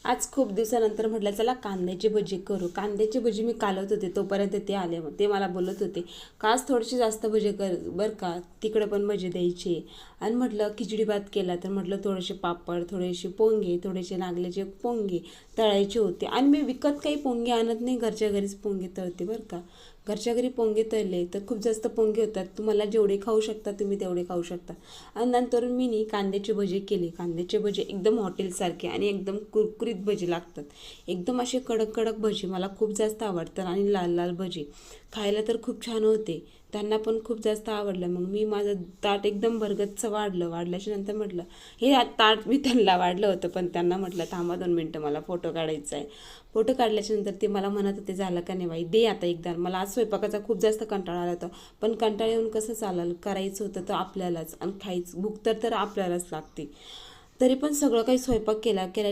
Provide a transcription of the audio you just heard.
आज खूप दिवसानंतर म्हटलं चला कांद्याची भजी करू. कांद्याची भजी मी कालवत होते, तोपर्यंत ते आले. मग ते मला बोलत होते का आज थोडीशी जास्त भजी कर बरं का, तिकडं पण भजी द्यायची. आणि म्हटलं खिचडी भात केला तर म्हटलं थोडेसे पापड, थोडेसे पोंगे, थोडेसे नागल्याचे पोंगे तळायचे होते. आणि मी विकत काही पोंगे आणत नाही, घरच्या घरीच पोंगे तळते बरं का. घरच्या घरी पोंगे तळले तर खूप जास्त पोंगे होतात. तुम्हाला जेवढे खाऊ शकता तुम्ही तेवढे खाऊ शकता. आणि नंतर मी कांद्याची भजी केली. कांद्याची भजी एकदम हॉटेलसारखे आणि एकदम कुरकुरीत भजी लागतात. एकदम असे कडक कडक भजी मला खूप जास्त आवडतात. आणि लाल लाल भजी खायला तर खूप छान होते. त्यांना पण खूप जास्त आवडलं. मग मी माझं ताट एकदम भरगच्च वाढल्याच्या नंतर म्हटलं हे ताट मी त्यांना वाढलं होतं, पण त्यांना म्हटलं थांबा 2 मिनटं, मला फोटो काढायचा आहे. फोटो काढल्याच्या नंतर ते मला म्हणत होते झालं का नाही बाई, दे आता एकदा. मला आज स्वयंपाकाचा खूप जास्त कंटाळा आला होता, पण कंटाळा येऊन कसं चालेल, करायचं होतं तर आपल्यालाच, आणि खायचं भूक तर आपल्यालाच लागते. तरी पण सगळं काही स्वयंपाक केला